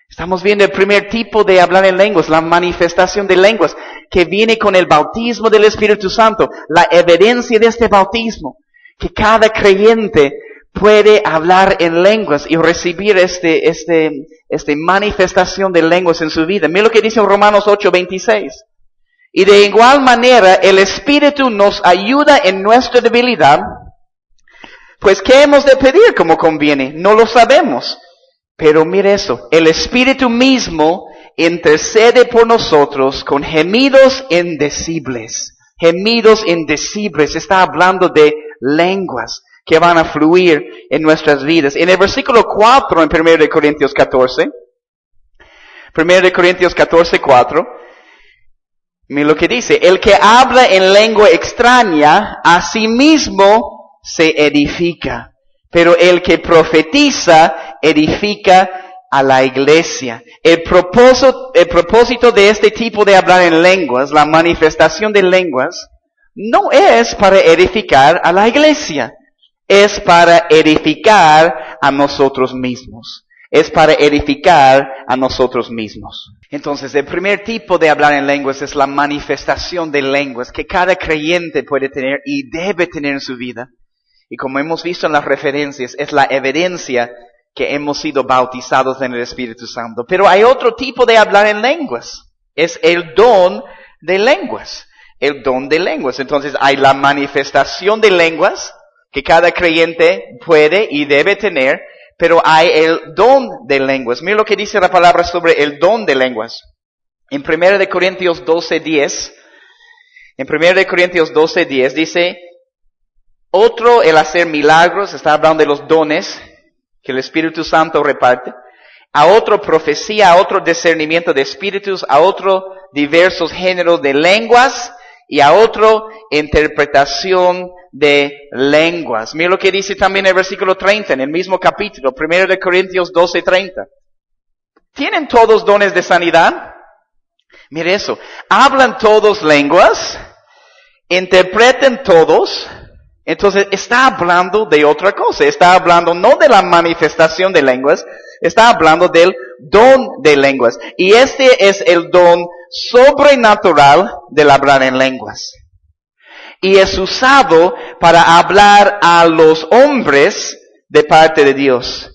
Estamos viendo el primer tipo de hablar en lenguas, la manifestación de lenguas, que viene con el bautismo del Espíritu Santo, la evidencia de este bautismo, que cada creyente puede hablar en lenguas y recibir esta manifestación de lenguas en su vida. Mira lo que dice en Romanos 8:26. Y de igual manera, el Espíritu nos ayuda en nuestra debilidad, pues ¿qué hemos de pedir como conviene? No lo sabemos. Pero mire eso, el Espíritu mismo intercede por nosotros con gemidos indecibles. Gemidos indecibles. Está hablando de lenguas que van a fluir en nuestras vidas. En el versículo 4 en 1 Corintios 14, 1 Corintios 14, 4, mira lo que dice, el que habla en lengua extraña, a sí mismo se edifica. Pero el que profetiza, edifica a la iglesia. El propósito de este tipo de hablar en lenguas, la manifestación de lenguas, no es para edificar a la iglesia. Es para edificar a nosotros mismos. Es para edificar a nosotros mismos. Entonces, el primer tipo de hablar en lenguas es la manifestación de lenguas que cada creyente puede tener y debe tener en su vida. Y como hemos visto en las referencias, es la evidencia que hemos sido bautizados en el Espíritu Santo. Pero hay otro tipo de hablar en lenguas. Es el don de lenguas. El don de lenguas. Entonces hay la manifestación de lenguas que cada creyente puede y debe tener. Pero hay el don de lenguas. Mira lo que dice la palabra sobre el don de lenguas. En 1 Corintios 12:10. En 1 Corintios 12:10 dice, otro, el hacer milagros, está hablando de los dones que el Espíritu Santo reparte. A otro, profecía, a otro, discernimiento de espíritus, a otro, diversos géneros de lenguas, y a otro, interpretación de lenguas. Mira lo que dice también el versículo 30, en el mismo capítulo, 1 Corintios 12:30. ¿Tienen todos dones de sanidad? Mire eso. ¿Hablan todos lenguas? ¿Interpreten todos? Entonces está hablando de otra cosa, está hablando no de la manifestación de lenguas, está hablando del don de lenguas. Y este es el don sobrenatural del hablar en lenguas. Y es usado para hablar a los hombres de parte de Dios.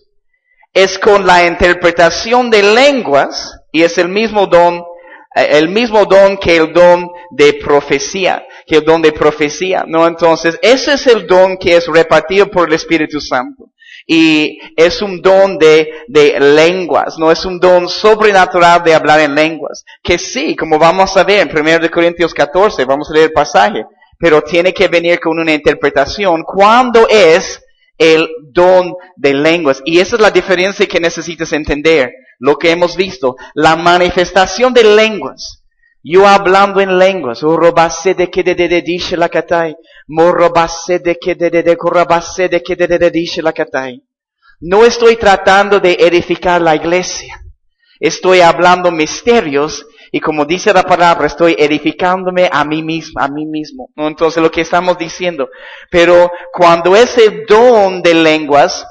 Es con la interpretación de lenguas y es el mismo don que el don de profecía. ¿No? Entonces, ese es el don que es repartido por el Espíritu Santo. Y es un don de lenguas, no es un don sobrenatural de hablar en lenguas. Que sí, como vamos a ver en 1 Corintios 14, vamos a leer el pasaje. pero tiene que venir con una interpretación cuando es el don de lenguas. Y esa es la diferencia que necesitas entender, lo que hemos visto, la manifestación de lenguas. Yo hablando en lenguas, no estoy tratando de edificar la iglesia. Estoy hablando misterios y como dice la palabra, estoy edificándome a mí mismo. ¿No? Entonces lo que estamos diciendo. Pero cuando ese don de lenguas,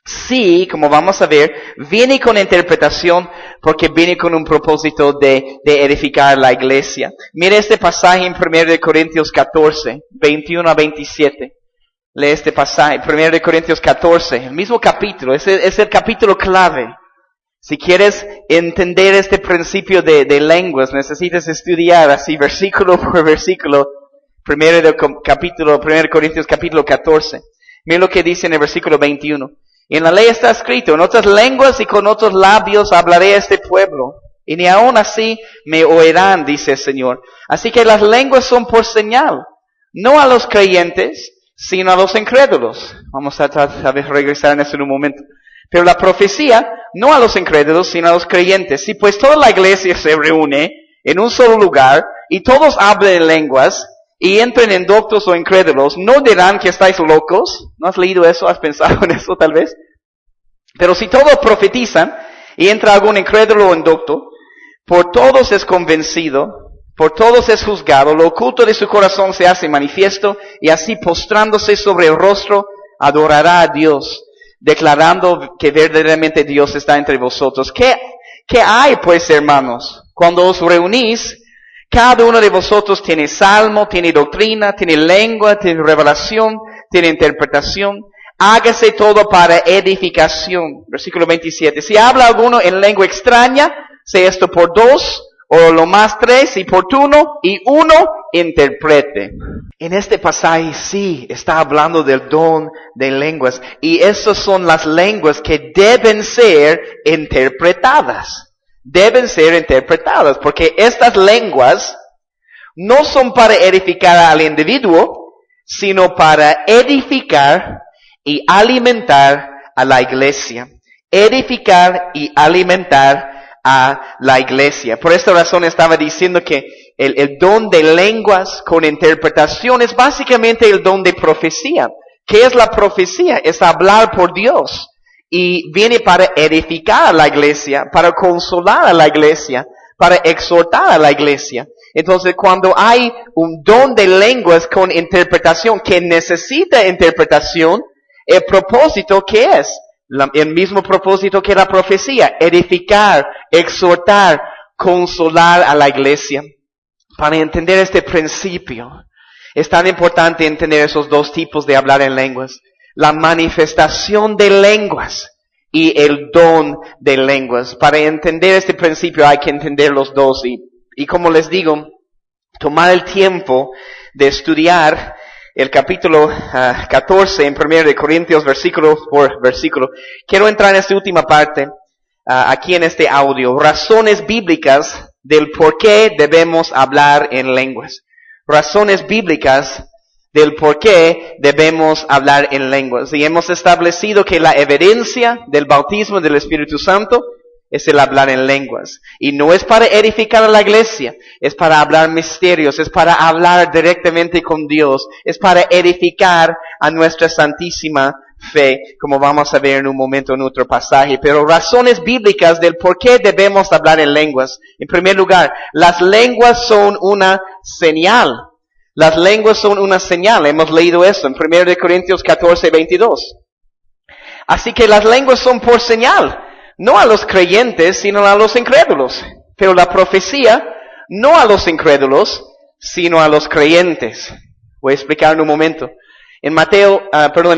sí, como vamos a ver, viene con interpretación porque viene con un propósito de edificar la iglesia. Mire este pasaje en 1 Corintios 14, 21 a 27. Lee este pasaje, 1 Corintios 14, el mismo capítulo, es el capítulo clave. Si quieres entender este principio de lenguas, necesitas estudiar así versículo por versículo, 1 Corintios capítulo 14. Mira lo que dice en el versículo 21. En la ley está escrito, en otras lenguas y con otros labios hablaré a este pueblo, y ni aun así me oirán, dice el Señor. Así que las lenguas son por señal, no a los creyentes, sino a los incrédulos. Vamos a tratar de regresar en eso en un momento. Pero la profecía, no a los incrédulos, sino a los creyentes. Si pues toda la iglesia se reúne en un solo lugar, y todos hablan en lenguas, y entren en doctos o incrédulos, ¿no dirán que estáis locos? ¿No has leído eso? ¿Has pensado en eso tal vez? Pero si todos profetizan, y entra algún incrédulo o indocto, por todos es convencido, por todos es juzgado, lo oculto de su corazón se hace manifiesto, y así postrándose sobre el rostro, adorará a Dios, declarando que verdaderamente Dios está entre vosotros. ¿Qué hay pues, hermanos? Cuando os reunís, cada uno de vosotros tiene salmo, tiene doctrina, tiene lengua, tiene revelación, tiene interpretación. Hágase todo para edificación. Versículo 27. Si habla alguno en lengua extraña, sea esto por 2, o lo más 3, y por turno, y uno interprete. En este pasaje sí está hablando del don de lenguas. Y esas son las lenguas que deben ser interpretadas. Deben ser interpretadas, porque estas lenguas no son para edificar al individuo, sino para edificar y alimentar a la iglesia. Edificar y alimentar a la iglesia. Por esta razón estaba diciendo que el don de lenguas con interpretación es básicamente el don de profecía. ¿Qué es la profecía? Es hablar por Dios. Y viene para edificar a la iglesia, para consolar a la iglesia, para exhortar a la iglesia. Entonces, cuando hay un don de lenguas con interpretación que necesita interpretación, el propósito, ¿qué es? El mismo propósito que la profecía, edificar, exhortar, consolar a la iglesia. Para entender este principio, es tan importante entender esos dos tipos de hablar en lenguas. La manifestación de lenguas y el don de lenguas. Para entender este principio hay que entender los dos. Y como les digo, tomar el tiempo de estudiar el capítulo 14 en 1 Corintios, versículo por versículo. Quiero entrar en esta última parte, aquí en este audio. Razones bíblicas del por qué debemos hablar en lenguas. Razones bíblicas del por qué debemos hablar en lenguas. Y hemos establecido que la evidencia del bautismo del Espíritu Santo es el hablar en lenguas. Y no es para edificar a la iglesia, es para hablar misterios, es para hablar directamente con Dios, es para edificar a nuestra santísima fe, como vamos a ver en un momento en otro pasaje. Pero razones bíblicas del por qué debemos hablar en lenguas. En primer lugar, las lenguas son una señal. Las lenguas son una señal. Hemos leído eso en 1 Corintios 14, 22. Así que las lenguas son por señal. No a los creyentes, sino a los incrédulos. Pero la profecía, no a los incrédulos, sino a los creyentes. Voy a explicar en un momento. En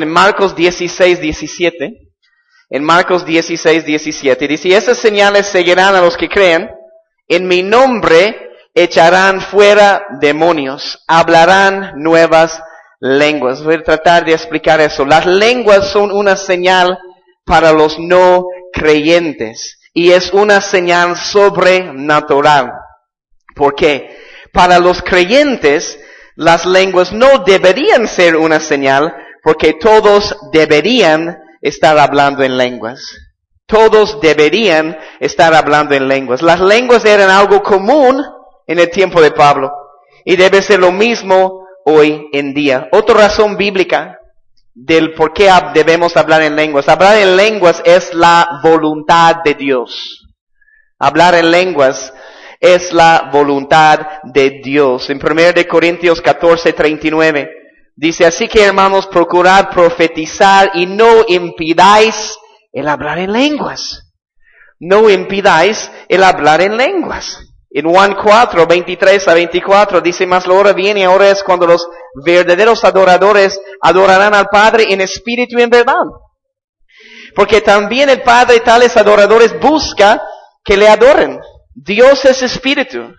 Marcos 16, 17. En Marcos 16, 17 dice, esas señales seguirán a los que creen. En mi nombre echarán fuera demonios, hablarán nuevas lenguas. Voy a tratar de explicar eso. Las lenguas son una señal para los no creyentes y es una señal sobrenatural. ¿Por qué? Para los creyentes, Las lenguas no deberían ser una señal porque todos deberían estar hablando en lenguas. Todos deberían estar hablando en lenguas. Las lenguas eran algo común en el tiempo de Pablo y debe ser lo mismo hoy en día. Otra razón bíblica del por qué debemos hablar en lenguas. Hablar en lenguas es la voluntad de Dios. Hablar en lenguas es la voluntad de Dios. En 1 Corintios 14:39 dice, así que hermanos, procurad profetizar y no impidáis el hablar en lenguas. No impidáis el hablar en lenguas. En Juan 4:23-24 dice, mas la hora viene y ahora es cuando los verdaderos adoradores adorarán al Padre en espíritu y en verdad. Porque también el Padre tales adoradores busca que le adoren. Dios es espíritu.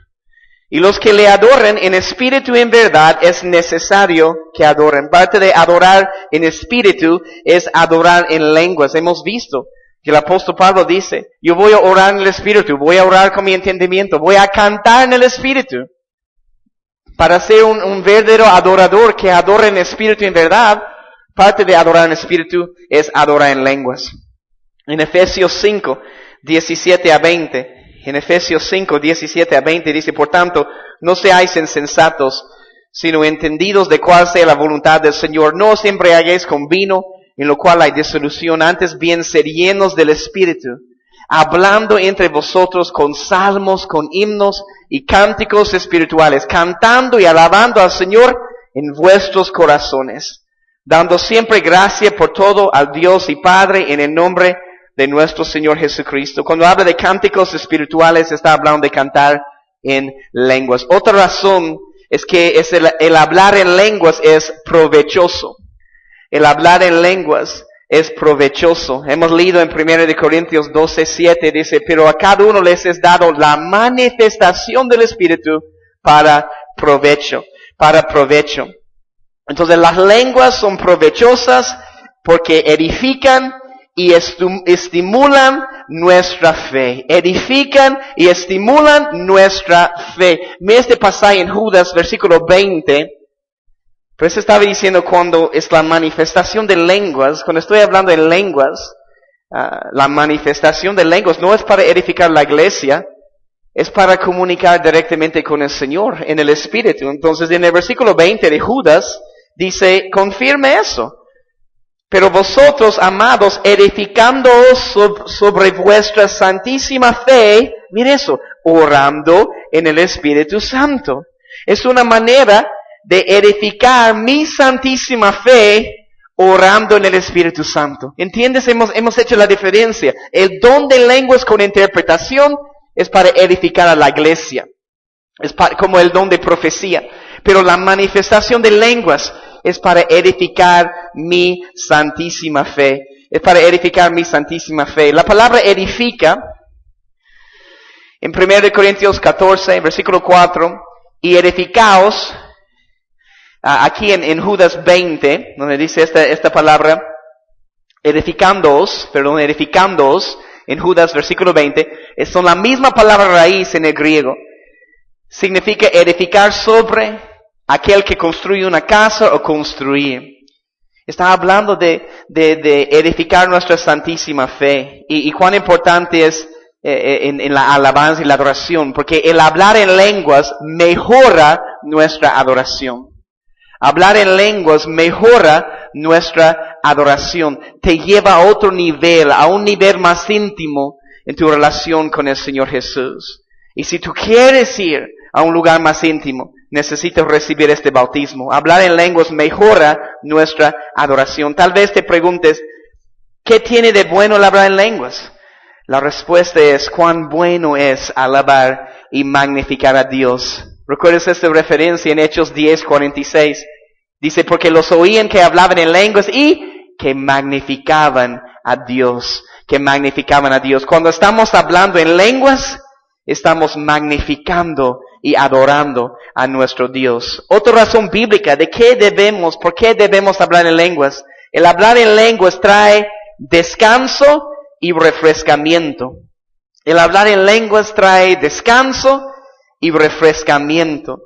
Y los que le adoren en espíritu y en verdad es necesario que adoren. Parte de adorar en espíritu es adorar en lenguas. Hemos visto que el apóstol Pablo dice, yo voy a orar en el espíritu, voy a orar con mi entendimiento, voy a cantar en el espíritu. Para ser un verdadero adorador que adora en espíritu y en verdad, parte de adorar en espíritu es adorar en lenguas. En Efesios 5:17-20, en Efesios 5:17-20 dice, por tanto, no seáis insensatos, sino entendidos de cuál sea la voluntad del Señor. No os embriaguéis con vino, en lo cual hay disolución, antes bien ser llenos del Espíritu, hablando entre vosotros con salmos, con himnos y cánticos espirituales, cantando y alabando al Señor en vuestros corazones, dando siempre gracia por todo al Dios y Padre en el nombre de nuestro Señor Jesucristo. Cuando habla de cánticos espirituales, está hablando de cantar en lenguas. Otra razón es que el hablar en lenguas es provechoso. El hablar en lenguas es provechoso. Hemos leído en 1 Corintios 12:7, dice, pero a cada uno les es dado la manifestación del Espíritu para provecho. Entonces las lenguas son provechosas porque edifican y estimulan nuestra fe. Edifican y estimulan nuestra fe. Mira este pasaje en Judas, versículo 20. Pero eso estaba diciendo cuando es la manifestación de lenguas. Cuando estoy hablando de lenguas, la manifestación de lenguas no es para edificar la iglesia, es para comunicar directamente con el Señor en el Espíritu. Entonces en el versículo 20 de Judas dice, confirme eso. Pero vosotros, amados, edificándoos sobre vuestra santísima fe, mire eso, orando en el Espíritu Santo. Es una manera de edificar mi santísima fe orando en el Espíritu Santo. ¿Entiendes? Hemos hecho la diferencia. El don de lenguas con interpretación es para edificar a la iglesia. Es como el don de profecía. Pero la manifestación de lenguas es para edificar mi santísima fe. Es para edificar mi santísima fe. La palabra edifica, en 1 Corintios 14, versículo 4, y edificaos, aquí en Judas 20, donde dice esta palabra, edificándoos, en Judas versículo 20, son la misma palabra raíz en el griego. Significa edificar sobre aquel que construye una casa o construir. Está hablando de edificar nuestra santísima fe. Y cuán importante es en la alabanza y la adoración, porque el hablar en lenguas mejora nuestra adoración. Hablar en lenguas mejora nuestra adoración. Te lleva a otro nivel, a un nivel más íntimo en tu relación con el Señor Jesús. Y si tú quieres ir a un lugar más íntimo, necesitas recibir este bautismo. Hablar en lenguas mejora nuestra adoración. Tal vez te preguntes, ¿qué tiene de bueno el hablar en lenguas? La respuesta es, cuán bueno es alabar y magnificar a Dios. ¿Recuerdas esta referencia en Hechos 10:46? Dice, porque los oían que hablaban en lenguas y que magnificaban a Dios. Que magnificaban a Dios. Cuando estamos hablando en lenguas, estamos magnificando y adorando a nuestro Dios. Otra razón bíblica de por qué debemos hablar en lenguas. El hablar en lenguas trae descanso y refrescamiento. El hablar en lenguas trae descanso y refrescamiento.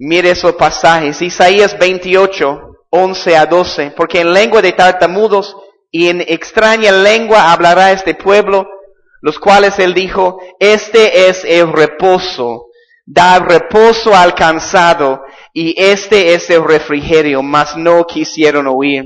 Mire esos pasajes. Isaías 28, 11 a 12. Porque en lengua de tartamudos y en extraña lengua hablará este pueblo, los cuales él dijo, este es el reposo. Da reposo al cansado, y este es el refrigerio, mas no quisieron oír.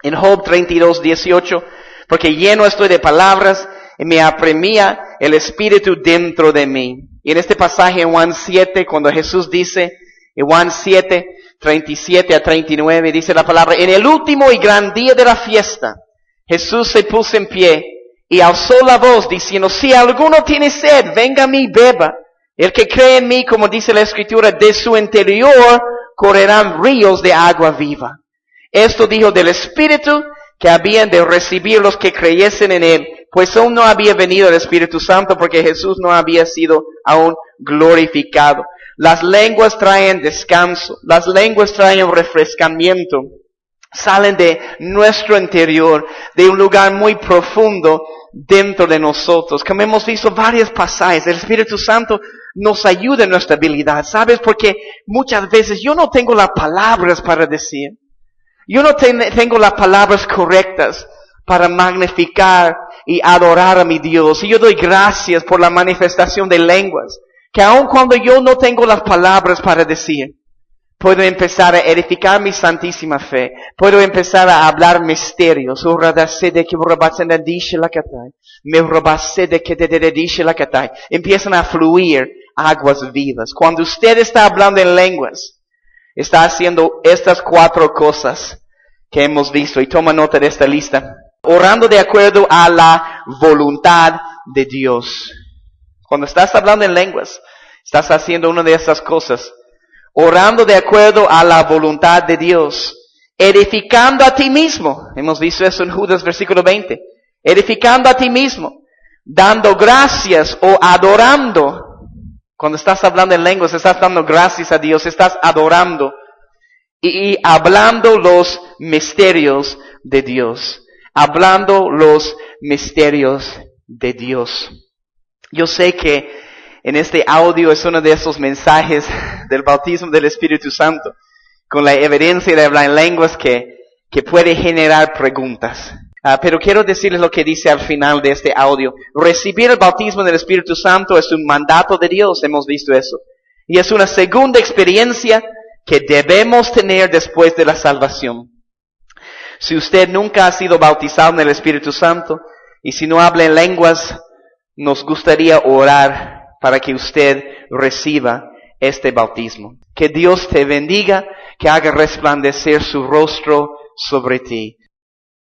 En Job 32, 18, porque lleno estoy de palabras, y me apremia el Espíritu dentro de mí. Y en este pasaje en Juan 7, cuando Jesús dice, en Juan 7, 37 a 39, dice la palabra, en el último y gran día de la fiesta, Jesús se puso en pie, y alzó la voz diciendo, si alguno tiene sed, venga a mí y beba. El que cree en mí, como dice la Escritura, de su interior correrán ríos de agua viva. Esto dijo del Espíritu que habían de recibir los que creyesen en él, pues aún no había venido el Espíritu Santo porque Jesús no había sido aún glorificado. Las lenguas traen descanso, las lenguas traen refrescamiento, salen de nuestro interior, de un lugar muy profundo dentro de nosotros. Como hemos visto varios pasajes, el Espíritu Santo nos ayuda en nuestra habilidad, ¿sabes? Porque muchas veces yo no tengo las palabras para decir. Yo no tengo las palabras correctas para magnificar y adorar a mi Dios. Y yo doy gracias por la manifestación de lenguas, que aun cuando yo no tengo las palabras para decir, puedo empezar a edificar mi santísima fe. Puedo empezar a hablar misterios. Empiezan a fluir aguas vivas. Cuando usted está hablando en lenguas, está haciendo estas 4 cosas que hemos visto. Y toma nota de esta lista. Orando de acuerdo a la voluntad de Dios. Cuando estás hablando en lenguas, estás haciendo una de estas cosas. Orando de acuerdo a la voluntad de Dios. Edificando a ti mismo. Hemos visto eso en Judas versículo 20. Edificando a ti mismo. Dando gracias o adorando. Cuando estás hablando en lenguas, estás dando gracias a Dios, estás adorando. Y hablando los misterios de Dios. Hablando los misterios de Dios. Yo sé que en este audio es uno de esos mensajes del bautismo del Espíritu Santo, con la evidencia de hablar en lenguas que puede generar preguntas. Pero quiero decirles lo que dice al final de este audio. Recibir el bautismo del Espíritu Santo es un mandato de Dios, hemos visto eso. Y es una segunda experiencia que debemos tener después de la salvación. Si usted nunca ha sido bautizado en el Espíritu Santo, y si no habla en lenguas, nos gustaría orar para que usted reciba este bautismo. Que Dios te bendiga, que haga resplandecer su rostro sobre ti.